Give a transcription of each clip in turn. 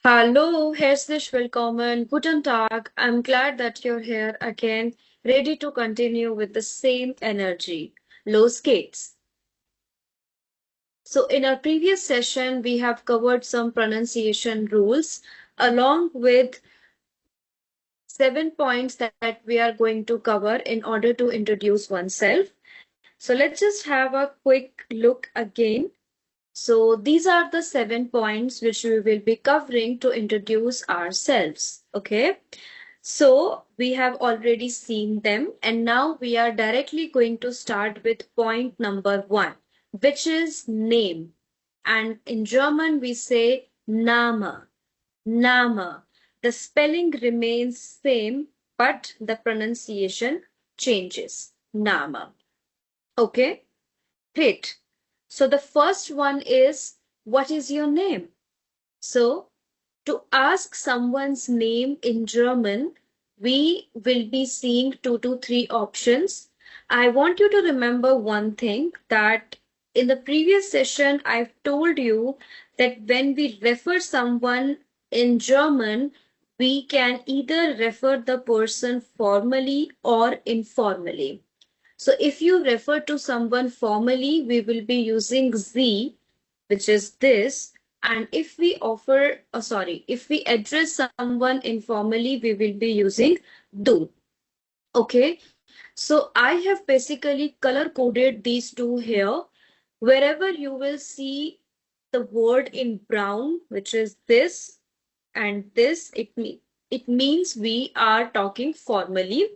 Hallo, herzlich willkommen, guten Tag. I'm glad that you're here again, ready to continue with the same energy. Los geht's. So, in our previous session, we have covered some pronunciation rules along with 7 points that we are going to cover in order to introduce oneself. So, let's just have a quick look again. So these are the 7 points which we will be covering to introduce ourselves. Okay. So we have already seen them, and now we are directly going to start with point number 1, which is name. And in German, we say Name. Name. The spelling remains same, but the pronunciation changes. Name. Okay. Great. So the first one is, what is your name? So to ask someone's name in German, we will be seeing 2 to 3 options. I want you to remember one thing, that in the previous session, I've told you that when we refer someone in German, we can either refer the person formally or informally. So if you refer to someone formally, we will be using Sie, which is this. And if we if we address someone informally, we will be using Du. Okay. So I have basically color coded these two here. Wherever you will see the word in brown, which is this and this, it means we are talking formally.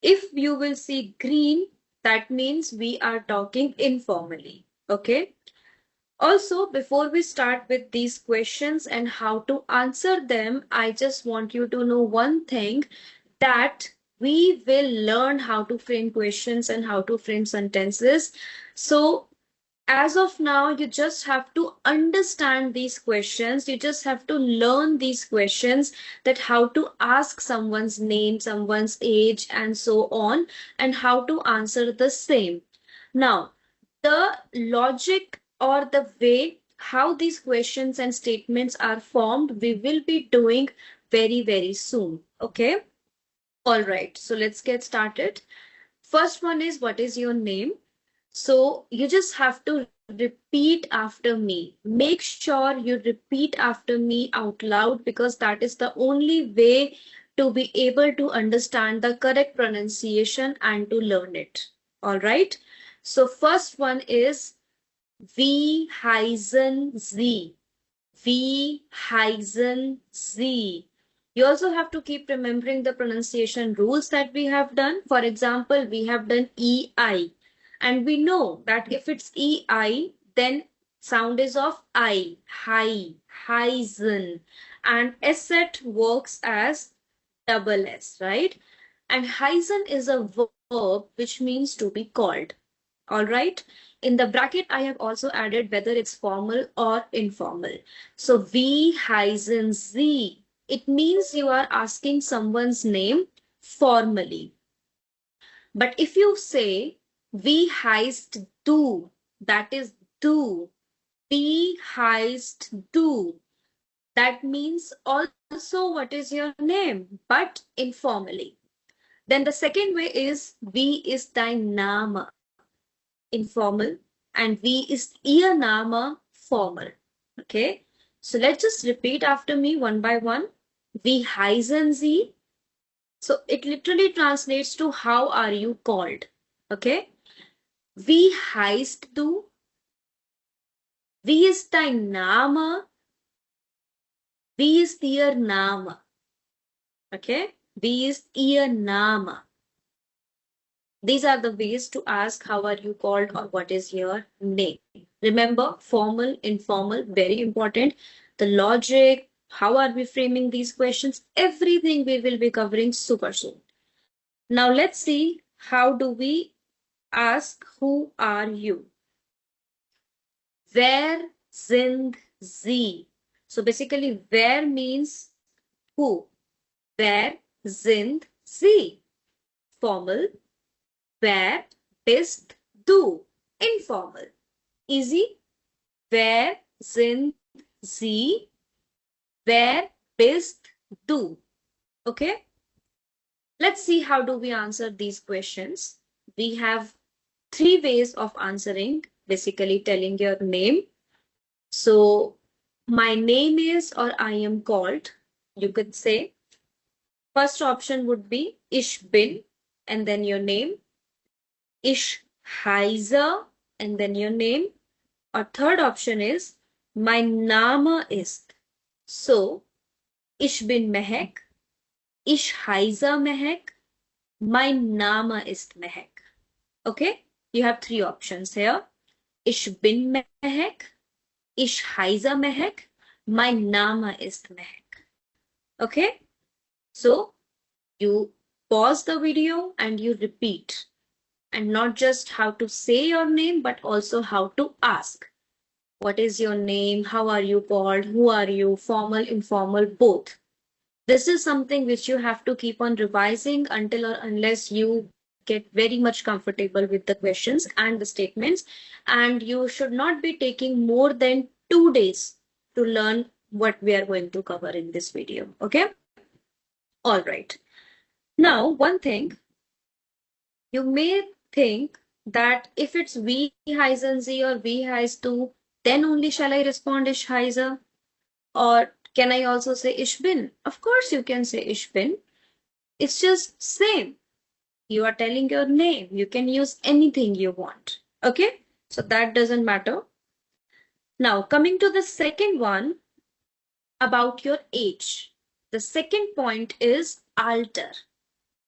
If you will see green, that means we are talking informally. Okay. Also, before we start with these questions and how to answer them, I just want you to know one thing, that we will learn how to frame questions and how to frame sentences. So as of now, you just have to understand these questions. You just have to learn these questions, that how to ask someone's name, someone's age, and so on, and how to answer the same. Now, the logic or the way how these questions and statements are formed, we will be doing very, very soon. Okay. All right. So let's get started. First one is, what is your name? So you just have to repeat after me. Make sure you repeat after me out loud, because that is the only way to be able to understand the correct pronunciation and to learn it. All right. So first one is, Wie heißen Sie? Wie heißen Sie? You also have to keep remembering the pronunciation rules that we have done. For example, we have done EI. And we know that if it's EI, then sound is of I, high, heißen. And SZ works as double S, right? And heißen is a verb which means to be called. All right. In the bracket, I have also added whether it's formal or informal. So wie heißen Sie? It means you are asking someone's name formally. But if you say wie heißt du, that is du. Wie heißt du? That means also what is your name, but informally. Then the second way is, wie ist dein Name? Informal, and wie ist Ihr Name? Formal. Okay. So let's just repeat after me one by one. Wie heißen Sie? So it literally translates to how are you called? Okay. Wie heißt du? Wie ist dein Name? Wie ist Ihr Name? Okay. Wie ist Ihr Name? These are the ways to ask how are you called or what is your name. Remember, formal, informal, very important. The logic, how are we framing these questions, everything we will be covering super soon. Now let's see, how do we ask who are you? Wer sind Sie? So basically, wer means who. Wer sind Sie? Formal. Wer bist du? Informal. Easy. Wer sind Sie? Wer bist du? Okay. Let's see how do we answer these questions. We have 3 ways of answering, basically telling your name. So my name is or I am called, you could say. First option would be ich bin and then your name. Ich heiße and then your name. Or third option is mein Name ist. So ich bin Mehek, ich heiße Mehek, mein Name ist Mehek. Okay, you have 3 options here. Ich bin Mehek, ich heiße Mehek, mein Name ist Mehek. Okay, so you pause the video and you repeat, and not just how to say your name, but also how to ask. What is your name? How are you called? Who are you? Formal, informal, both. This is something which you have to keep on revising until or unless you get very much comfortable with the questions and the statements. And you should not be taking more than 2 days to learn what we are going to cover in this video. Okay? All right. Now, one thing, you may think that if it's wie heißen Sie or wie heißt du, then only shall I respond ich heiße? Or can I also say ich bin? Of course you can say ich bin. It's just same. You are telling your name. You can use anything you want. Okay? So that doesn't matter. Now, coming to the second one about your age. The second point is Alter.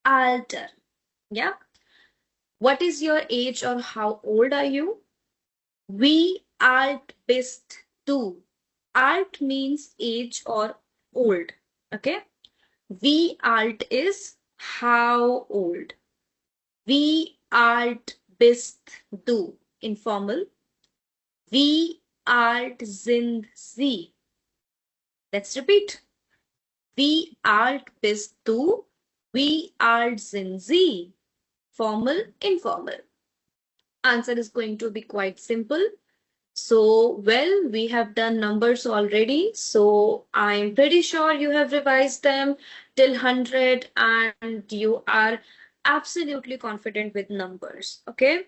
Alter. Yeah? What is your age or how old are you? Wie alt bist du? Alt means age or old. Okay? Wie alt is how old. Wie alt bist du? Informal. Wie alt sind Sie? Let's repeat. Wie alt bist du? Wie alt sind Sie? Formal, informal. Answer is going to be quite simple. So, well, we have done numbers already. So I'm pretty sure you have revised them till 100 and you are absolutely confident with numbers. Okay.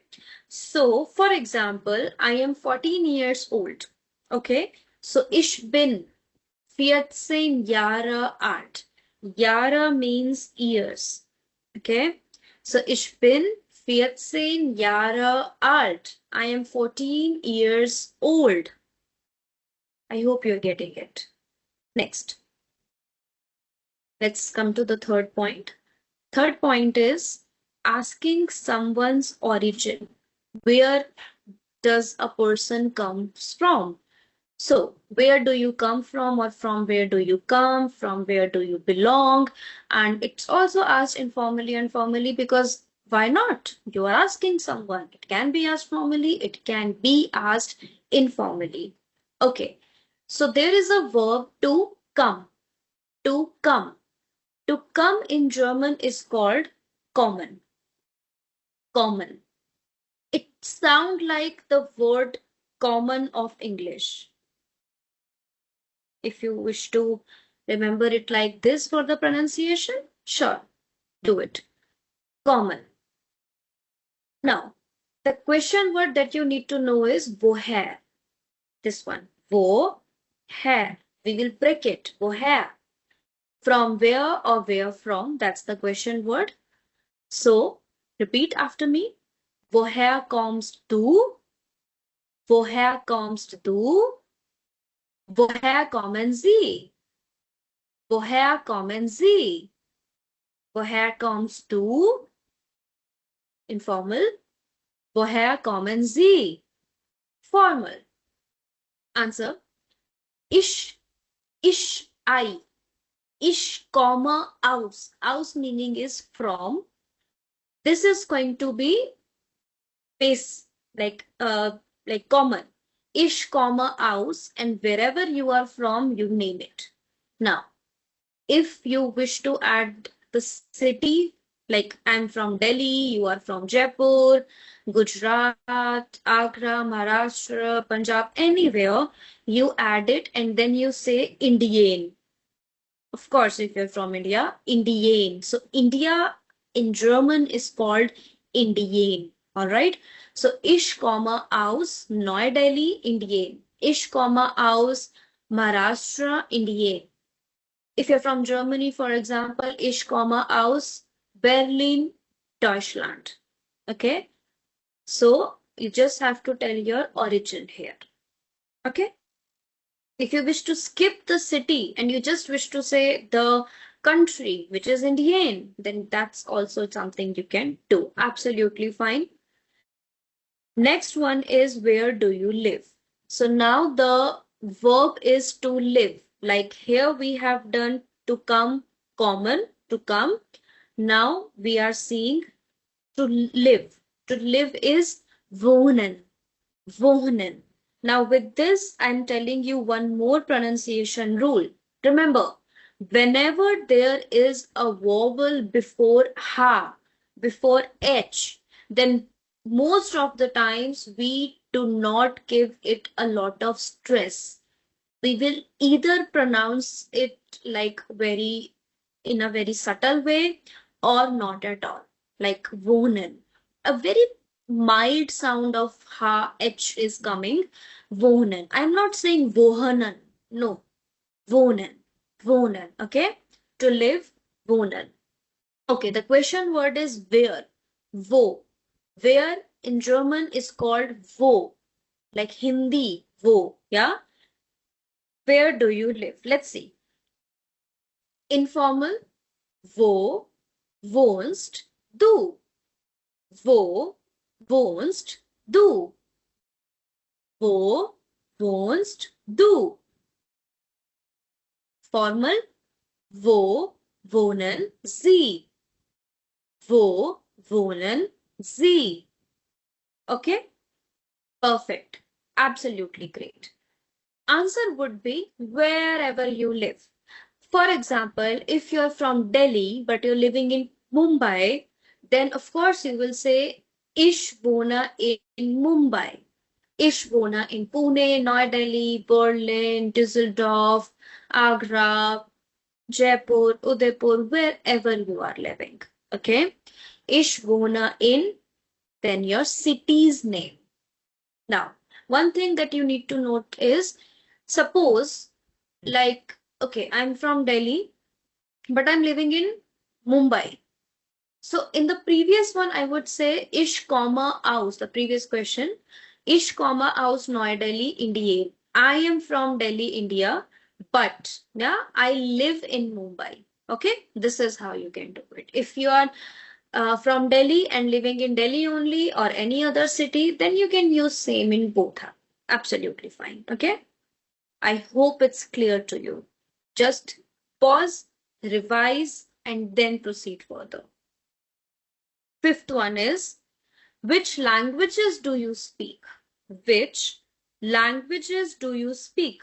So, for example, I am 14 years old. Okay. So, ich bin 14 Jahre alt. Jahre means years. Okay. So, ich bin 14 Jahre alt. I am 14 years old. I hope you're getting it. Next. Let's come to the third point. Third point is asking someone's origin. Where does a person comes from? So, where do you come from, or from where do you come? From where do you belong? And it's also asked informally and formally because why not? You are asking someone. It can be asked formally, it can be asked informally. Okay, so there is a verb to come. To come. To come in German is called kommen. Kommen. It sounds like the word common of English. If you wish to remember it like this for the pronunciation, sure, do it. Common. Now, the question word that you need to know is woher. This one. Woher. We will break it. Woher. From where or where from? That's the question word. So, repeat after me. Woher kommst du? Woher kommst du? Woher kommen Sie? Woher kommen Sie? Woher kommst du? Informal. Woher kommen Sie? Formal. Answer. Ich, I. Ich komme aus. Aus meaning is from. This is going to be base, like common. Ich komme aus, and wherever you are from, you name it. Now, if you wish to add the city, like I'm from Delhi, you are from Jaipur, Gujarat, Agra, Maharashtra, Punjab, anywhere, you add it and then you say Indian. Of course, if you're from India, Indian. So India in German is called Indian. All right. So ich komme aus Neu-Delhi, Indian. Ich komme aus Maharashtra, Indian. If you're from Germany, for example, ich komme aus Berlin, Deutschland. Okay. So you just have to tell your origin here. Okay. If you wish to skip the city and you just wish to say the country, which is Indian, then that's also something you can do. Absolutely fine. Next one is where do you live? So now the verb is to live. Like here we have done to come, common, to come. Now we are seeing to live. To live is wohnen. Wohnen. Now with this, I'm telling you one more pronunciation rule. Remember, whenever there is a vowel before ha, before h, then most of the times we do not give it a lot of stress. We will either pronounce it like in a very subtle way or not at all, like wohnen. A very mild sound of ha h is coming. Wohnen. I'm not saying wohnen. No, wohnen. Wohnen. Okay, to live. Wohnen. Okay, the question word is where. Wo. Where in German is called wo, like Hindi wo. Yeah. Where do you live? Let's see. Informal. Wo wohnst du? Wo wohnst du? Wo wohnst du? Formal. Wo wohnen Sie? Wo wohnen Sie? Okay? Perfect. Absolutely great. Answer would be wherever you live. For example, if you're from Delhi but you're living in Mumbai, then of course you will say Ich wohne in Mumbai. Ich wohne in Pune, Neu Delhi, Berlin, Düsseldorf, Agra, Jaipur, Udaipur, wherever you are living. Okay? Ich wohne in, then your city's name. Now, one thing that you need to note is, suppose, like, okay, I'm from Delhi, but I'm living in Mumbai. So in the previous one, I would say ish comma aus, the previous question, ish comma aus Neu Delhi, India. I am from Delhi, India, but yeah, I live in Mumbai. Okay, this is how you can do it. If you are from Delhi and living in Delhi only or any other city, then you can use same in both. Absolutely fine. Okay. I hope it's clear to you. Just pause, revise, and then proceed further. Fifth one is, which languages do you speak? Which languages do you speak?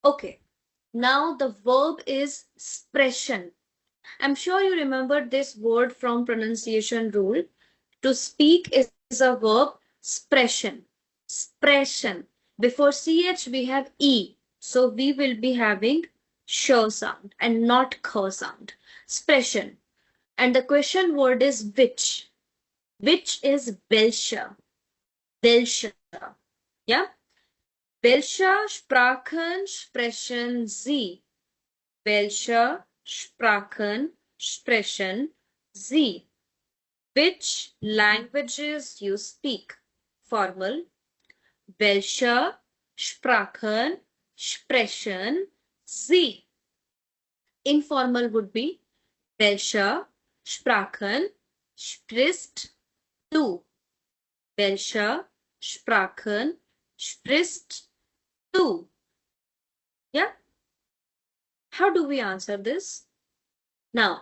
Okay. Now the verb is sprechen. I'm sure you remember this word from pronunciation rule. To speak is a verb sprechen. Sprechen. Before ch we have e. So we will be having sh sound and not k sound. Sprechen. And the question word is which. Which is welche. Welche. Yeah. Welche Sprachen sprechen Sie? Welche Sprachen sprechen Sie? Which languages you speak? Formal. Welche Sprachen sprechen Sie? Informal would be welche Sprachen sprichst du? Welche Sprachen sprichst du? Yeah. How do we answer this? Now,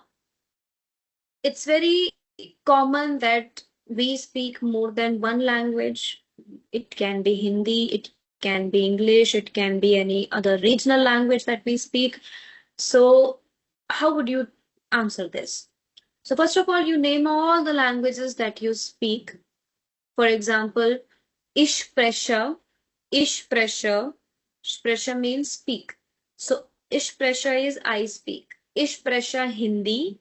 it's very common that we speak more than one language. It can be Hindi, it can be English, it can be any other regional language that we speak. So, how would you answer this? So, first of all, you name all the languages that you speak. For example, ich spreche, ich spreche. Spreche means speak. So, Ich spreche is I speak. Ich spreche Hindi,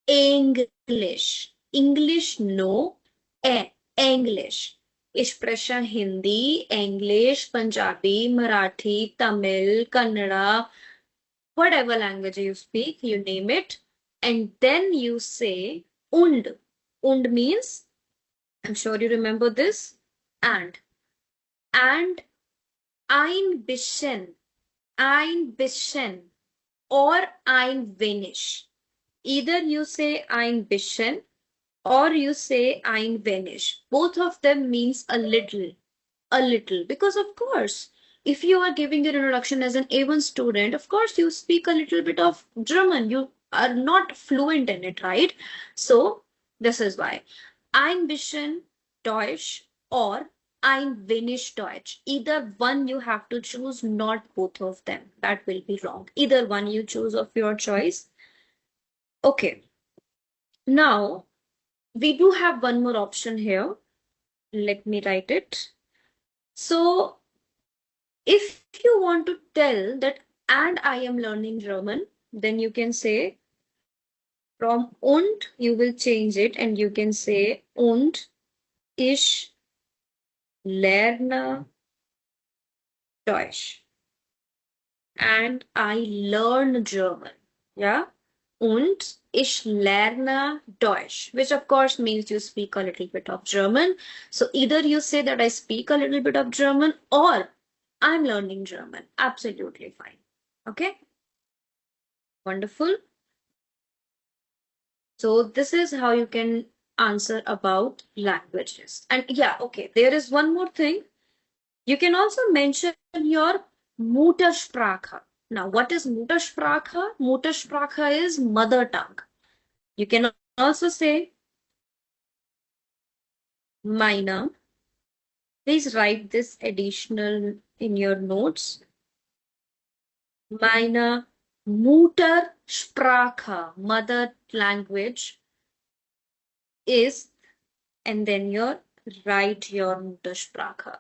English. English no, English. Ich spreche Hindi, English, Punjabi, Marathi, Tamil, Kannada, whatever language you speak, you name it. And then you say und. Und means, I'm sure you remember this, and. And ein bisschen, or ein wenig. Either you say ein bisschen or you say ein wenig. Both of them means a little, because of course, if you are giving your introduction as an A1 student, of course you speak a little bit of German. You are not fluent in it, right? So this is why. Ein bisschen Deutsch or ein wenig Deutsch. Either one you have to choose, not both of them. That will be wrong. Either one you choose of your choice. Okay. Now, we do have one more option here. Let me write it. So, if you want to tell that and I am learning German, then you can say from und, you will change it and you can say und ich lerne Deutsch. And I learn German. Yeah. Und ich lerne Deutsch, which of course means you speak a little bit of German. So either you say that I speak a little bit of German or I'm learning German. Absolutely fine. Okay. Wonderful. So this is how you can answer about languages. And yeah, okay, there is one more thing. You can also mention your Muttersprache. Now, what is Muttersprache? Muttersprache is mother tongue. You can also say meine. Please write this additional in your notes. Meine Muttersprache, mother language, is, and then write your Muttersprache.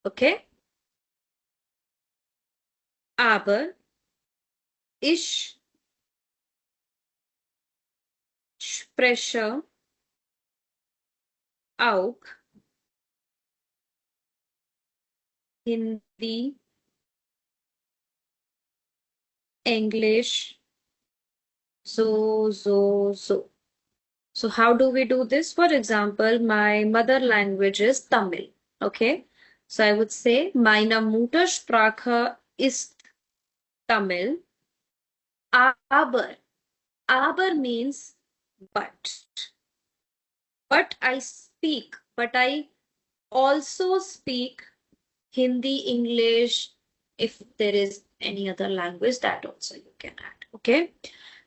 Okay? Aber ich spreche auch Hindi, English, so. So how do we do this? For example, my mother language is Tamil. Okay. So I would say, meine Muttersprache ist Tamil. Aber. Aber means but. But I also speak Hindi, English, if there is any other language, that also you can add. Okay.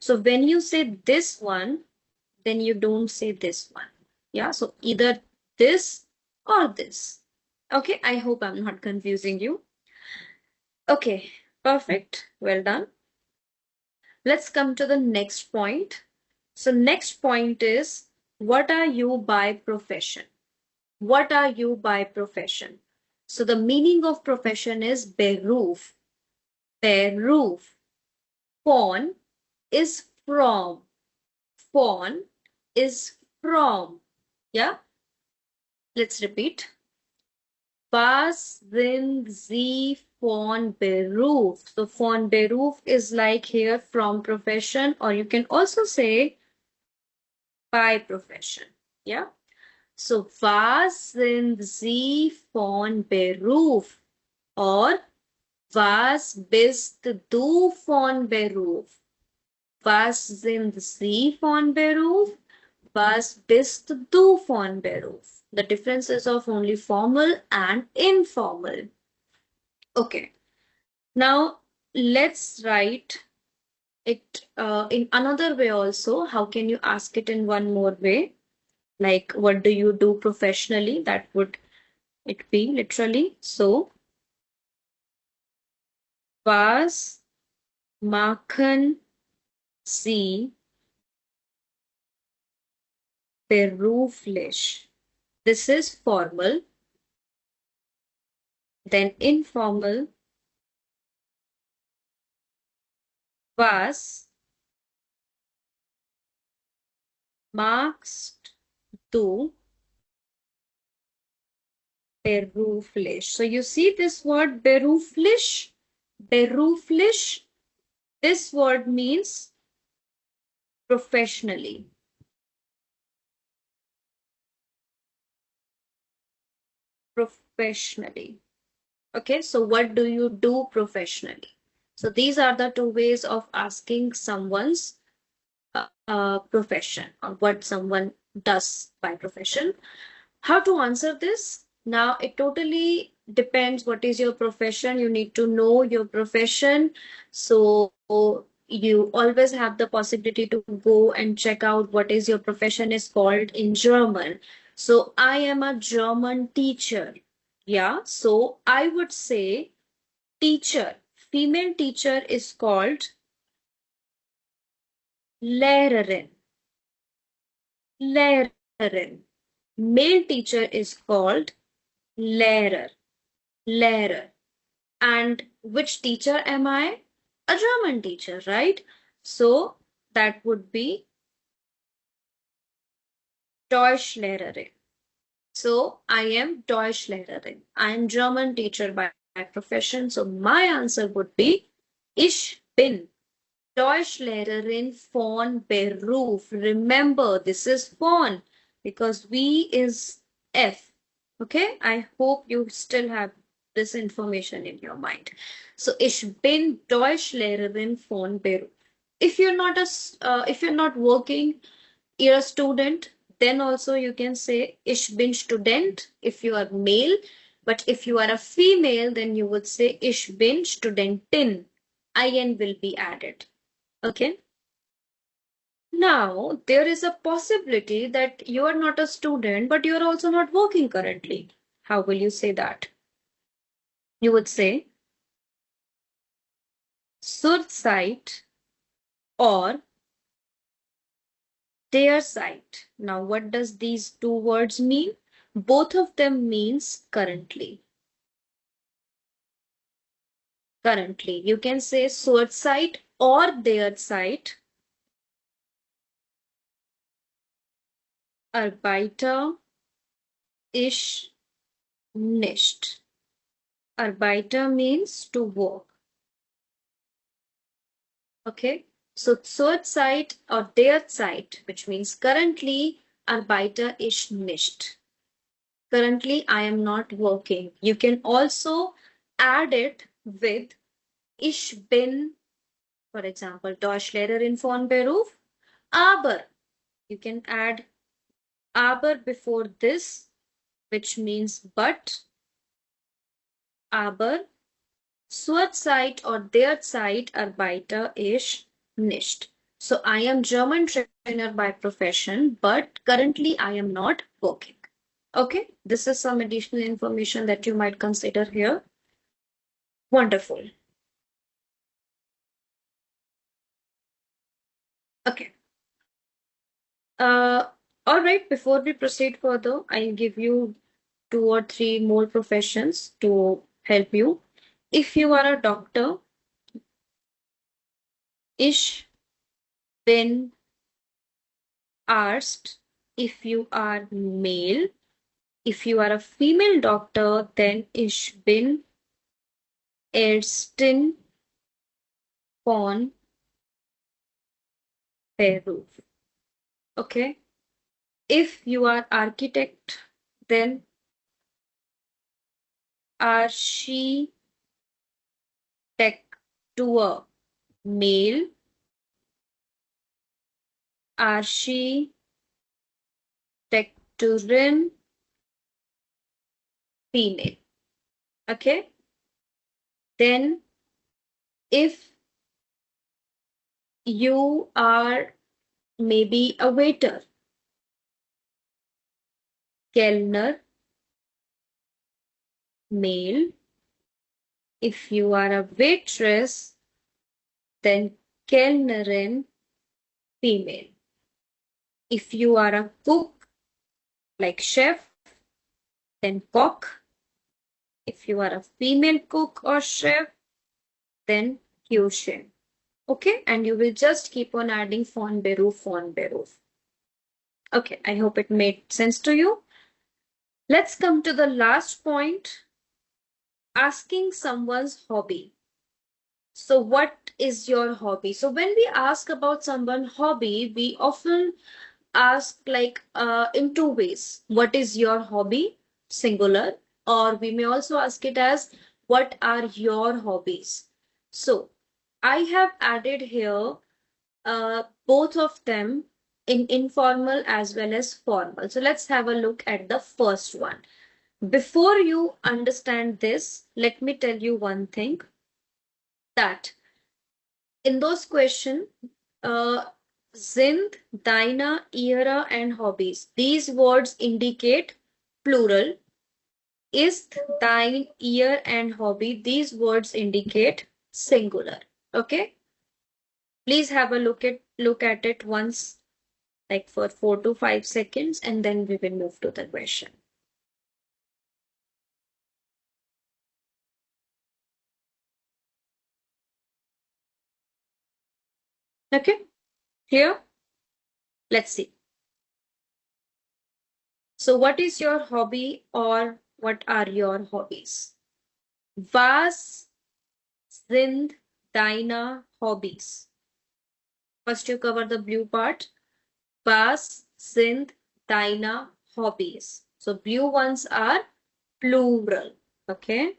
So when you say this one, then you don't say this one. Yeah. So either this or this. Okay. I hope I'm not confusing you. Okay. Perfect. Well done. Let's come to the next point. So next point is, what are you by profession? What are you by profession? So the meaning of profession is Beruf. Beruf. Von is from. Von is from. Yeah? Let's repeat. Was sind Sie von Beruf? So von Beruf is like here from profession, or you can also say by profession. Yeah? So was sind Sie von Beruf? Or was bist du von Beruf? Was sind Sie von Beruf? Was bist du von Beruf? The difference is of only formal and informal. Okay. Now let's write it in another way also. How can you ask it in one more way? Like, what do you do professionally? That would it be literally. So, was machen Sie beruflich? This is formal, then informal, Was magst du beruflich? So you see this word beruflich? Beruflich. This word means professionally. Professionally. Okay, so what do you do professionally? So these are the two ways of asking someone's profession or what someone does by profession. How to answer this? Now, it totally depends what is your profession. You need to know your profession. So you always have the possibility to go and check out what is your profession is called in German. So I am a German teacher. Yeah, so I would say teacher. Female teacher is called Lehrerin. Lehrerin. Male teacher is called Lehrer. Lehrer. And which teacher am I? A German teacher, right? So that would be Deutschlehrerin. So I am Deutschlehrerin. I am German teacher by profession. So my answer would be Ich bin Deutschlehrerin von Beruf. Remember, this is von because V is F. Okay, I hope you still have this information in your mind. So, ich bin Deutschlehrerin von Beruf. If you're not working, you're a student, then also you can say ich bin Student if you are male. But if you are a female, then you would say ich bin Studentin. In will be added. Okay. Now, there is a possibility that you are not a student, but you are also not working currently. How will you say that? You would say Zurzeit or derzeit. Now, what does these two words mean? Both of them means currently. Currently, you can say Zurzeit or derzeit. Arbeite ich nicht. Arbeiter means to work. Okay, so Zurzeit or derzeit, which means currently, arbeite ich nicht. Currently, I am not working. You can also add it with ich bin, for example, Deutschlehrerin von Beruf, aber. You can add aber before this, which means but, aber. Zurzeit or derzeit arbeite ich nicht. So I am German trainer by profession, but currently I am not working. Okay, this is some additional information that you might consider here. Wonderful. Okay. All right, before we proceed further, I'll give you 2 or 3 more professions to help you. If you are a doctor, ich bin Arzt. If you are male, if you are a female doctor, then ich bin Ärztin von Beruf. Okay. If you are architect, then Architektur. Male. Architekturin. Female. Okay. Then if you are maybe a waiter, Kellner, male. If you are a waitress, then Kellnerin, female. If you are a cook, like chef, then Koch. If you are a female cook or chef, then Kyoshin. Okay, and you will just keep on adding von Beruf. Okay, I hope it made sense to you. Let's come to the last point, asking someone's hobby. So what is your hobby? So when we ask about someone's hobby, we often ask like in two ways. What is your hobby? Singular. Or we may also ask it as, what are your hobbies? So I have added here both of them in informal as well as formal. So let's have a look at the first one. Before you understand this, let me tell you one thing, that in those questions, Zind, Daina, Era, and hobbies, these words indicate plural. Ist, Dein, Ihr, and hobby, these words indicate singular. Okay? Please have a look at it once, like for 4 to 5 seconds, and then we will move to the question. Okay? Clear? Let's see. So what is your hobby, or what are your hobbies? Was sind deine Hobbys? First you cover the blue part. Was sind deine Hobbys? So blue ones are plural. Okay.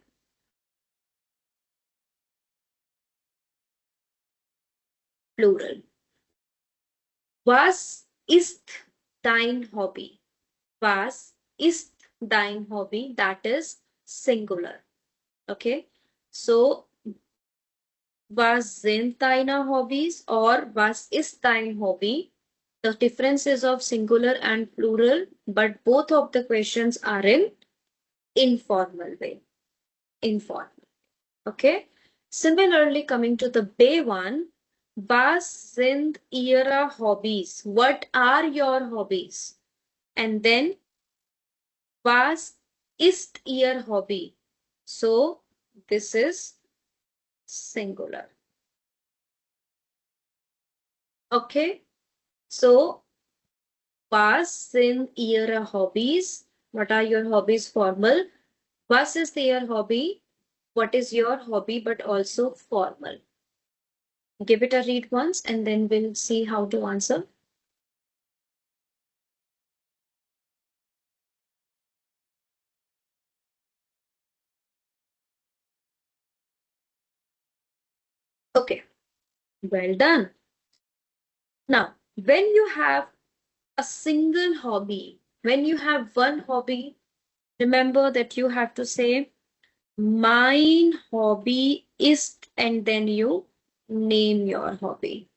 Plural. Was ist dein Hobby? Was ist dein Hobby? That is singular. Okay. So was sind deine Hobbys or was ist dein Hobby? The differences of singular and plural, but both of the questions are in informal way. Informal. Okay. Similarly, coming to the B one, was sind ihre Hobbys? What are your hobbies? And then was ist ihr Hobby? So this is singular. Okay. So was sind ihre Hobbys? What are your hobbies? Formal. Was is their hobby? What is your hobby? But also formal. Give it a read once and then we'll see how to answer. Okay, well done. Now, when you have a single hobby, when you have one hobby, remember that you have to say, mein Hobby ist, and then you name your hobby.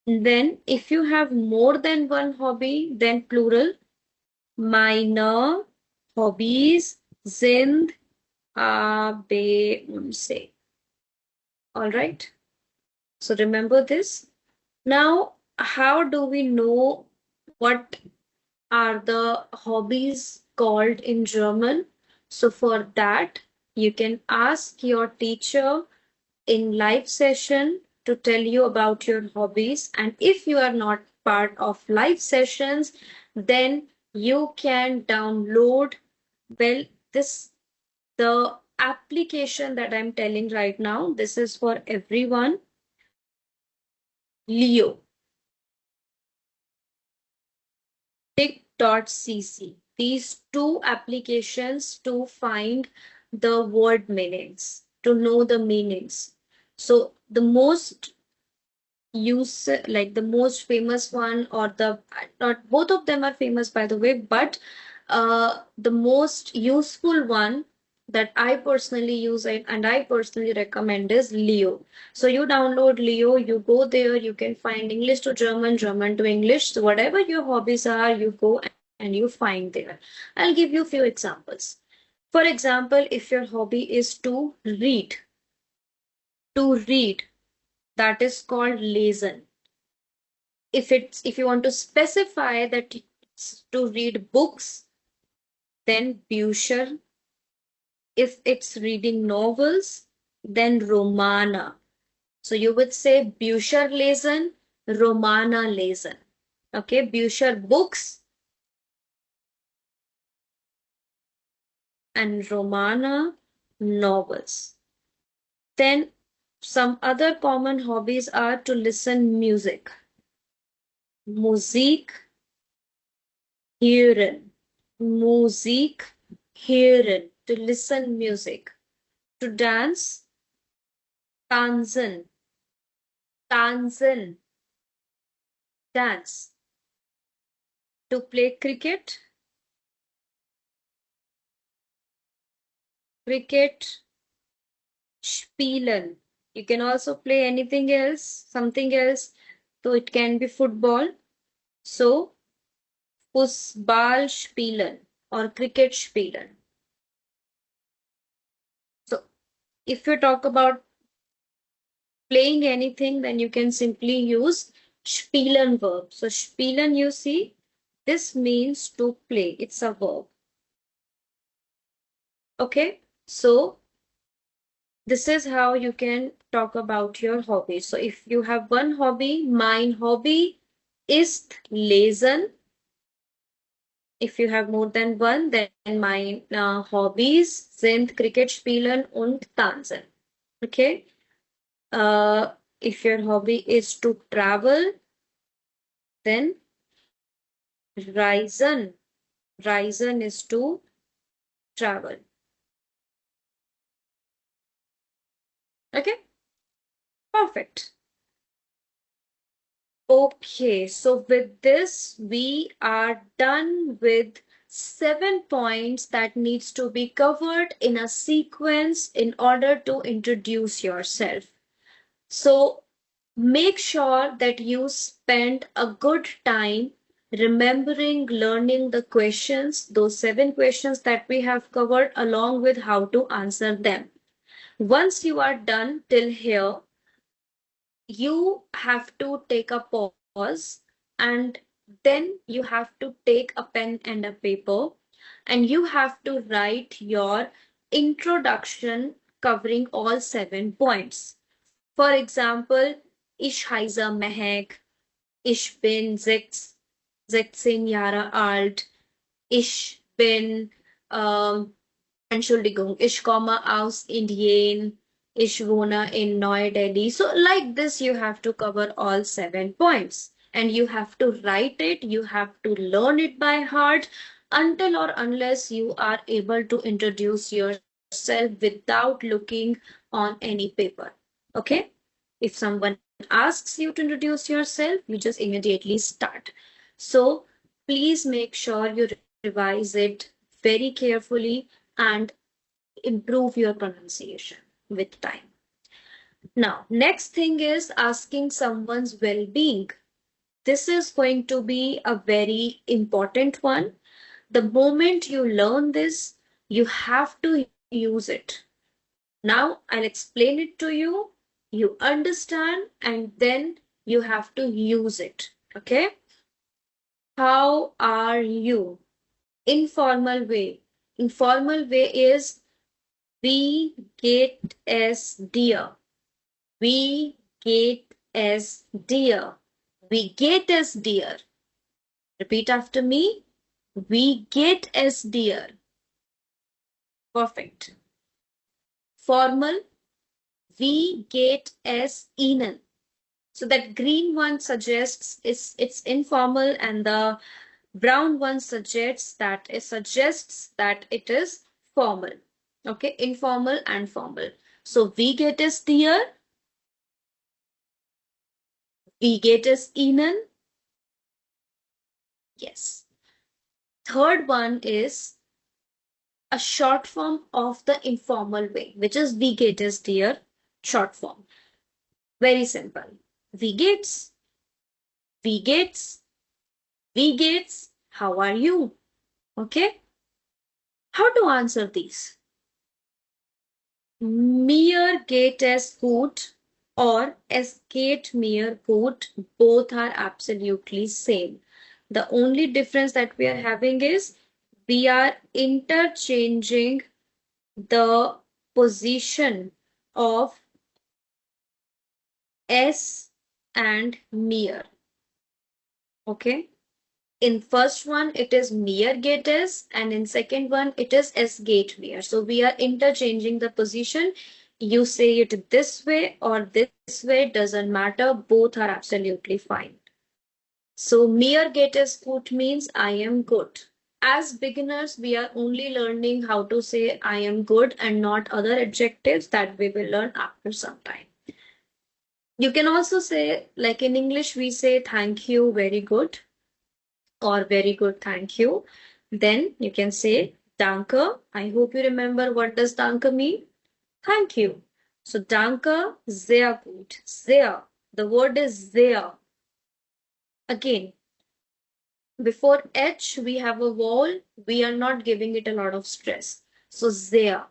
Then, if you have more than one hobby, then plural, meine Hobbys sind A, B, C. All right. So remember this. Now, how do we know what are the hobbies called in German? So for that, you can ask your teacher in live session to tell you about your hobbies. And if you are not part of live sessions, then you can download, well, the application that I'm telling right now. This is for everyone. Leo. Tick.cc. These two applications to find the word meanings, to know the meanings. So the most use, like the most famous one, or the, not both of them are famous by the way, but the most useful one that I personally use and I personally recommend is Leo. So you download Leo, you go there, you can find English to German, German to English. So whatever your hobbies are, you go and you find there. I'll give you a few examples. For example, if your hobby is to read, that is called lesen. If you want to specify that it's to read books, then Bücher. If it's reading novels, then Romana. So you would say Bücher lesen, Romana lesen. Okay, Bücher books and Romana novels. Then some other common hobbies are to listen music. Musik hören. Musik hören. To listen music. To dance. Tanzen. Tanzen. Dance. To play cricket. Cricket. Spielen. You can also play anything else, something else. So it can be football. So Fußball spielen or cricket spielen. So if you talk about playing anything, then you can simply use spielen verb. So spielen, you see, this means to play. It's a verb. Okay. So this is how you can talk about your hobby. So if you have one hobby, mein Hobby ist lesen. If you have more than one, then my Hobbys sind Cricket spielen und tanzen. Okay. If your hobby is to travel, then reisen. Reisen is to travel. Okay. Perfect. Okay, so with this, we are done with 7 points that needs to be covered in a sequence in order to introduce yourself. So make sure that you spend a good time remembering, learning the questions, those 7 questions that we have covered, along with how to answer them. Once you are done till here, you have to take a pause and then you have to take a pen and a paper and you have to write your introduction covering all 7 points. For example, ich heiße Mehek, ich bin 16 Jahre alt, ich bin, Entschuldigung, ich komme aus Indien, ich wohne in Neu-Delhi. So like this, you have to cover all 7 points. And you have to write it, you have to learn it by heart until or unless you are able to introduce yourself without looking on any paper. Okay? If someone asks you to introduce yourself, you just immediately start. So please make sure you revise it very carefully and improve your pronunciation with time. Now, next thing is asking someone's well-being. This is going to be a very important one. The moment you learn this, you have to use it. Now, I'll explain it to you. You understand, and then you have to use it. Okay? How are you? Informal way. Informal way is we get as dear. We get as dear. We get as dear. Repeat after me. We get as dear. Perfect. Formal. We get as Ihnen. So that green one suggests it's informal and the brown one suggests that it is formal. Okay, informal and formal. So we get as dear, we get as Ihnen. Yes. Third one is a short form of the informal way, which is we get as dear, short form. Very simple. We gets, we gets, we gets, how are you? Okay. How to answer these? Mir geht es gut or es geht mir gut, both are absolutely same. The only difference that we are having is we are interchanging the position of S and Mir. Okay. In first one, it is Mir Gates, and in second one, it is S Gate Mir. So we are interchanging the position. You say it this way or this way, doesn't matter. Both are absolutely fine. So Mir Gates Gut means I am good. As beginners, we are only learning how to say I am good and not other adjectives that we will learn after some time. You can also say, like in English, we say thank you, very good, or very good, thank you. Then you can say danke. I hope you remember what does danke mean? Thank you. So danke, sehr gut. Sehr. The word is sehr. Again, before H, we have a vowel. We are not giving it a lot of stress. So sehr.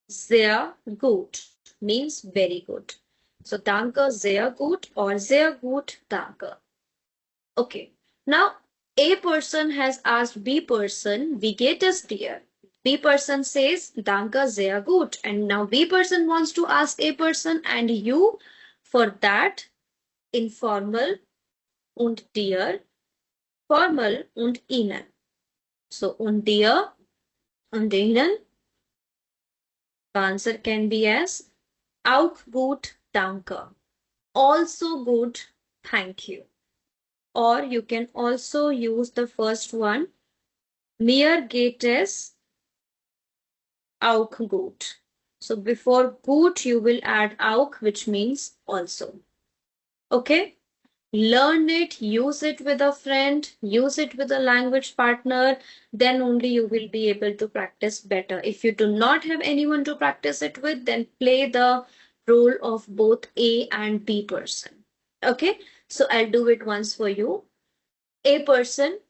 Sehr gut means very good. So danke, sehr gut or sehr gut, danke. Okay. Now, A person has asked B person, wie geht es dir? B person says, danke, sehr gut. And now B person wants to ask A person, and you, for that, informal und dir, formal und ihnen. So, und dir und ihnen, the answer can be as, auch gut, danke. Also good, thank you. Or you can also use the first one, mir geht es auch gut. So before gut, you will add auch, which means also. Okay? Learn it, use it with a friend, use it with a language partner, then only you will be able to practice better. If you do not have anyone to practice it with, then play the role of both A and B person. Okay? So I'll do it once for you. A person,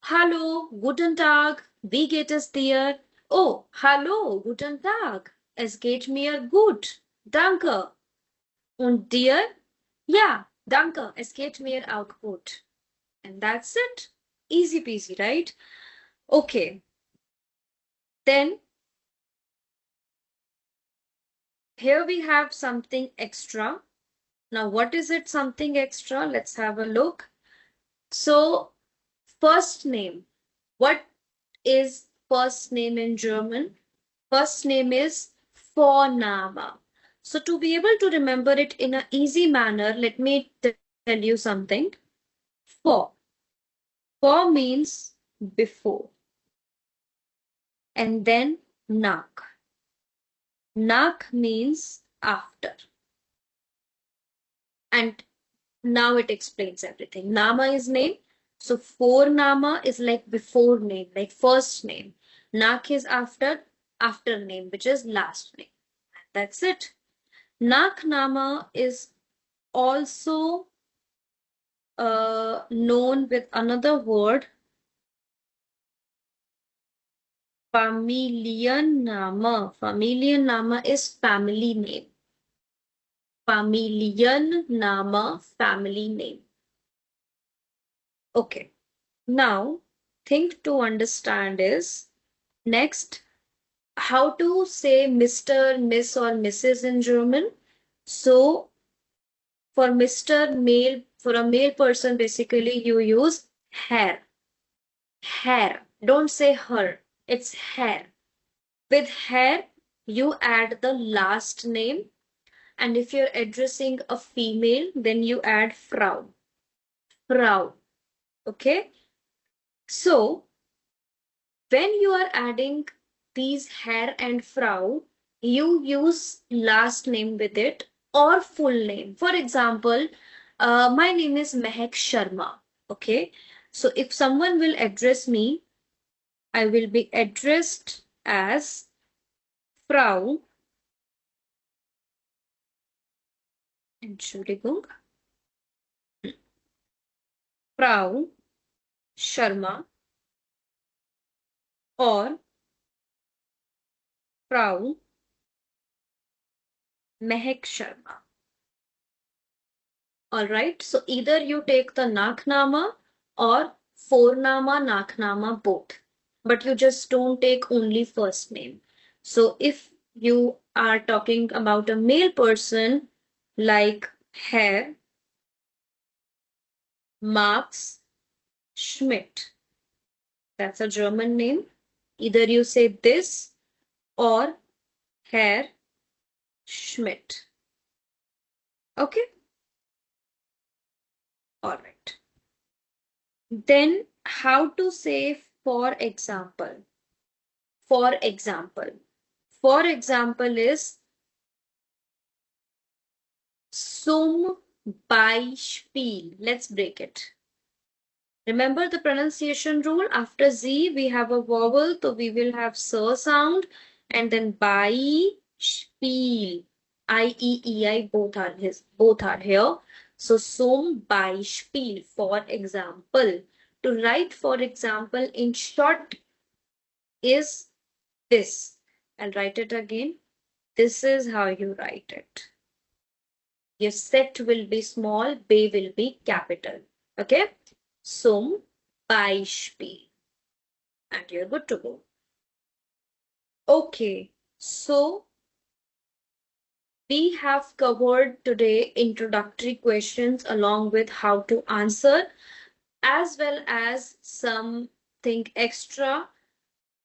hallo, guten Tag, wie geht es dir? Oh, hallo, guten Tag, es geht mir gut, danke. Und dir? Ja, danke, es geht mir auch gut. And that's it. Easy peasy, right? Okay. Then here we have something extra. Now, what is it, something extra? Let's have a look. So, first name. What is first name in German? First name is Vorname. So to be able to remember it in an easy manner, let me tell you something. Vor. Vor means before. And then nach. Nach means after. And now it explains everything. Nama is name. So Vorname is like before name, like first name. Nach is after name, which is last name. That's it. Nachname is also known with another word, Familienname. Familienname is family name. Familienname, family name. Okay. Now, thing to understand is next, how to say Mr., Miss, or Mrs. in German. So, for Mr. male, for a male person, basically you use Herr. Herr. Don't say her. It's Herr. With Herr, you add the last name. And if you're addressing a female, then you add Frau. Frau. Okay? So, when you are adding these Herr and Frau, you use last name with it or full name. For example, my name is Mehak Sharma. Okay? So, if someone will address me, I will be addressed as Frau, Entschuldigung, Frau Sharma or Frau Mehak Sharma. All right, so either you take the Nachnama or Vornama, Nachnama, both, but you just don't take only first name. So if you are talking about a male person like Herr Max Schmidt. That's a German name. Either you say this or Herr Schmidt. Okay? All right. Then how to say for example? For example. For example is zum Beispiel. Let's break it. Remember the pronunciation rule. After Z, we have a vowel, so we will have S sound, and then Beispiel. I both are here. So zum Beispiel, for example. To write for example in short is this. I'll write it again. This is how you write it. Your set will be small, B will be capital. Okay? Zum Beispiel. And you're good to go. Okay, so we have covered today introductory questions along with how to answer, as well as something extra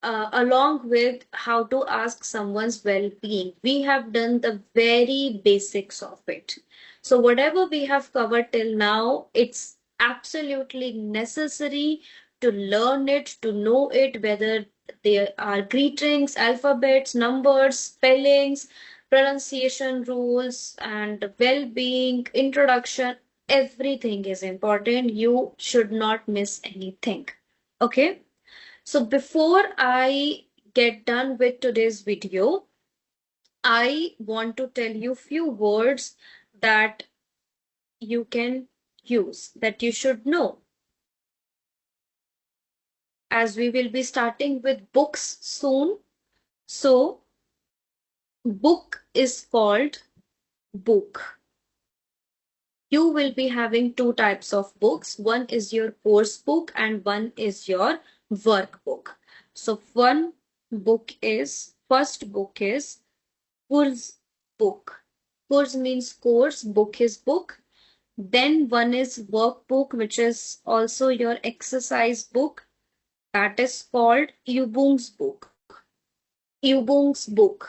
along with how to ask someone's well-being. We have done the very basics of it. So whatever we have covered till now, it's absolutely necessary to learn it, to know it, whether there are greetings, alphabets, numbers, spellings, pronunciation rules, and well-being, introduction. Everything is important. You should not miss anything. Okay? So before I get done with today's video, I want to tell you few words that you can use, that you should know. As we will be starting with books soon. So book is called book. You will be having two types of books. One is your course book and one is your workbook. So first book is Kurs book. Kurs means course, book is book. Then one is workbook, which is also your exercise book. That is called Übungsbuch. Übungsbuch.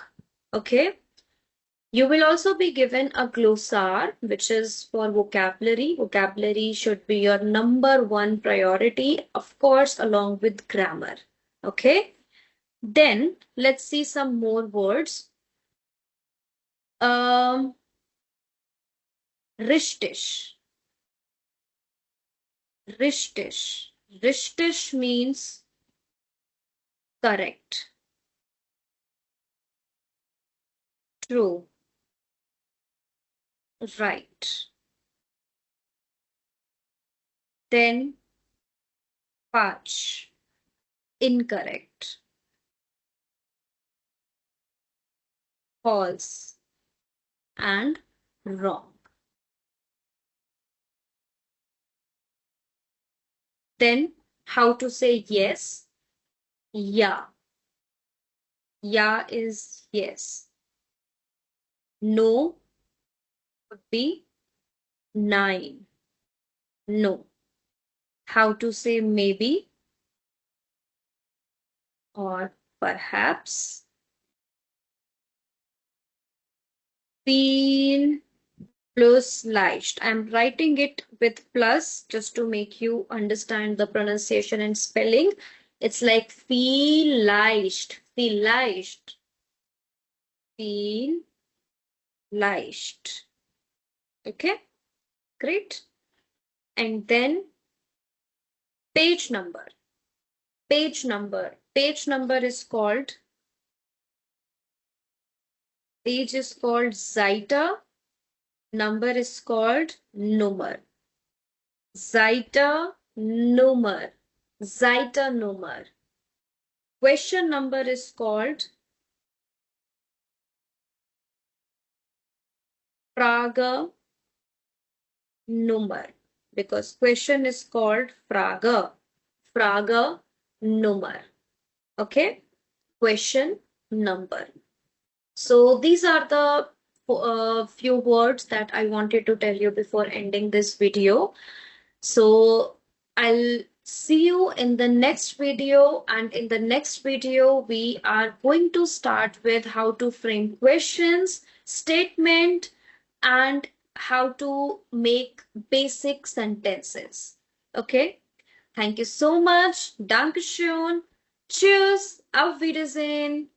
Okay. You will also be given a glossar, which is for vocabulary. Vocabulary should be your number one priority, of course, along with grammar. Okay. Then let's see some more words. Richtig. Richtig. Richtig means correct, true, right. Then falsch, incorrect, false, and wrong. Then how to say yes? Ja. Ja is yes. No would be nein. No. How to say maybe or perhaps? Viel plus leicht. I'm writing it with plus just to make you understand the pronunciation and spelling. It's like vielleicht, vielleicht, vielleicht. Okay, great. And then page number. Page number. Page number is called, page is called Seite. Number is called Nummer. Seite Nummer. Seite Nummer. Question number is called Frage Nummer, because question is called Frage. Frage Nummer. Okay? Question number. So these are the few words that I wanted to tell you before ending this video. So I'll see you in the next video, and in the next video we are going to start with how to frame questions, statement, and how to make basic sentences. Okay? Thank you so much. Dankeschön. Tschüss. Auf Wiedersehen.